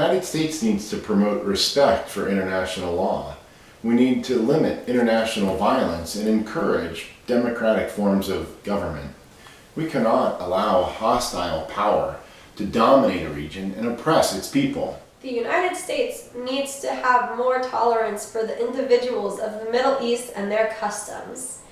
United States needs to promote respect for international law. We need to limit international violence and encourage democratic forms of government. We cannot allow hostile power to dominate a region and oppress its people. The United States needs to have more tolerance for the individuals of the Middle East and their customs.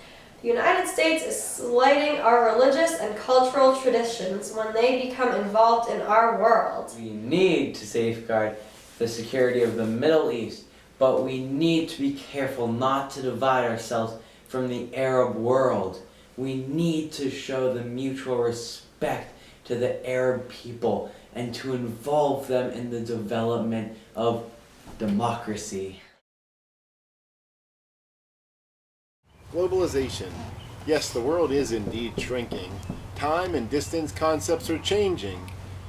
The United States is slighting our religious and cultural traditions when they become involved in our world. We need to safeguard the security of the Middle East, but we need to be careful not to divide ourselves from the Arab world. We need to show the mutual respect to the Arab people and to involve them in the development of democracy. Globalization. Yes, the world is indeed shrinking. Time and distance concepts are changing.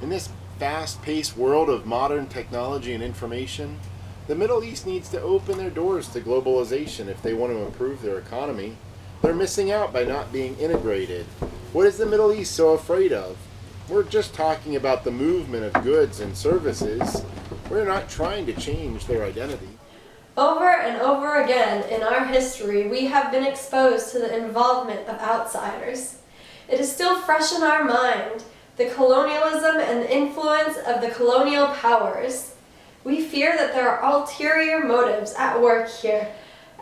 In this fast-paced world of modern technology and information, the Middle East needs to open their doors to globalization if they want to improve their economy. They're missing out by not being integrated. What is the Middle East so afraid of? We're just talking about the movement of goods and services. We're not trying to change their identity. Over and over again in our history, we have been exposed to the involvement of outsiders. It is still fresh in our mind, the colonialism and the influence of the colonial powers. We fear that there are ulterior motives at work here,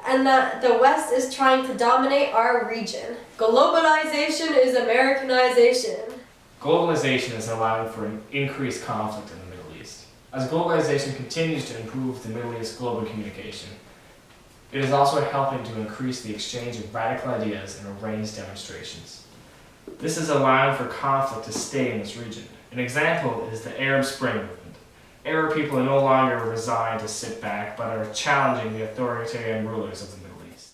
and that the West is trying to dominate our region. Globalization is Americanization. Globalization is allowing for an increased conflict in the Middle East. As globalization continues to improve the Middle East global communication, it is also helping to increase the exchange of radical ideas and arranged demonstrations. This is allowing for conflict to stay in this region. An example is the Arab Spring movement. Arab people are no longer resigned to sit back, but are challenging the authoritarian rulers of the Middle East.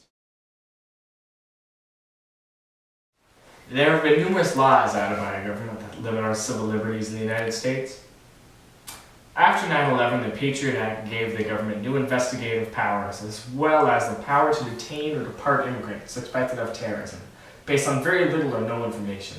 There have been numerous laws added by our government that limit our civil liberties in the United States. After 9/11, the Patriot Act gave the government new investigative powers, as well as the power to detain or deport immigrants suspected of terrorism, based on very little or no information.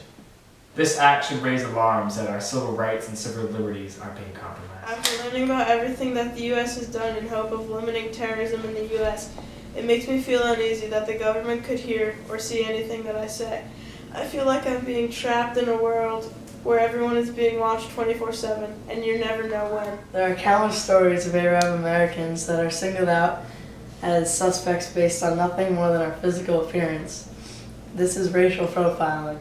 This act should raise alarms that our civil rights and civil liberties are being compromised. After learning about everything that the U.S. has done in hope of limiting terrorism in the U.S., it makes me feel uneasy that the government could hear or see anything that I say. I feel like I'm being trapped in a world where everyone is being watched 24/7, and you never know when. There are countless stories of Arab Americans that are singled out as suspects based on nothing more than our physical appearance. This is racial profiling.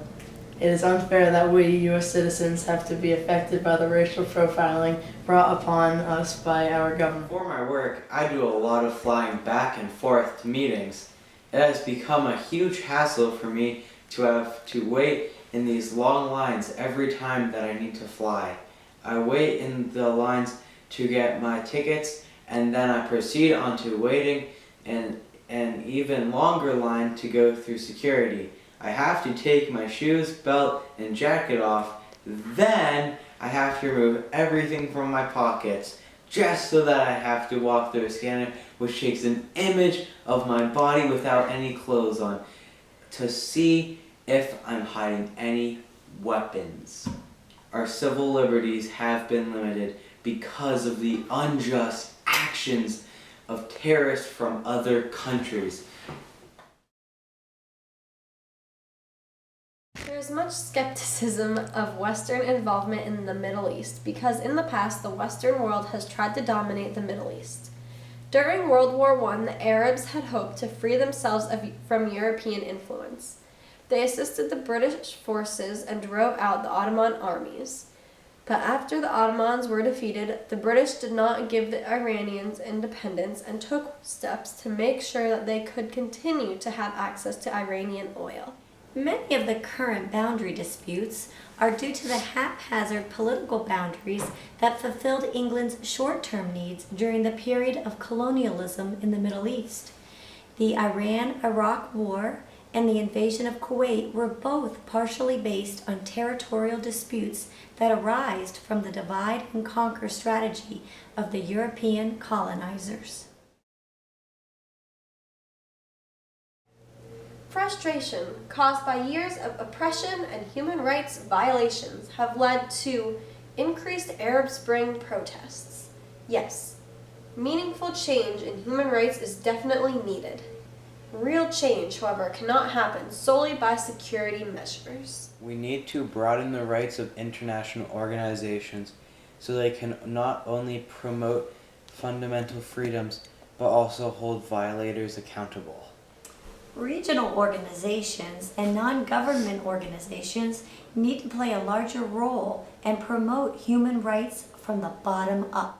It is unfair that we, U.S. citizens, have to be affected by the racial profiling brought upon us by our government. For my work, I do a lot of flying back and forth to meetings. It has become a huge hassle for me to have to wait in these long lines every time that I need to fly. I wait in the lines to get my tickets, and then I proceed on to waiting in an even longer line to go through security. I have to take my shoes, belt, and jacket off. Then I have to remove everything from my pockets just so that I have to walk through a scanner, which takes an image of my body without any clothes on to see if I'm hiding any weapons. Our civil liberties have been limited because of the unjust actions of terrorists from other countries. There is much skepticism of Western involvement in the Middle East because in the past the Western world has tried to dominate the Middle East. During World War I, the Arabs had hoped to free themselves from European influence. They assisted the British forces and drove out the Ottoman armies. But after the Ottomans were defeated, the British did not give the Iranians independence and took steps to make sure that they could continue to have access to Iranian oil. Many of the current boundary disputes are due to the haphazard political boundaries that fulfilled England's short-term needs during the period of colonialism in the Middle East. The Iran-Iraq War and the invasion of Kuwait were both partially based on territorial disputes that arised from the divide and conquer strategy of the European colonizers. Frustration caused by years of oppression and human rights violations have led to increased Arab Spring protests. Yes, meaningful change in human rights is definitely needed. Real change, however, cannot happen solely by security measures. We need to broaden the rights of international organizations so they can not only promote fundamental freedoms but also hold violators accountable. Regional organizations and non-government organizations need to play a larger role and promote human rights from the bottom up.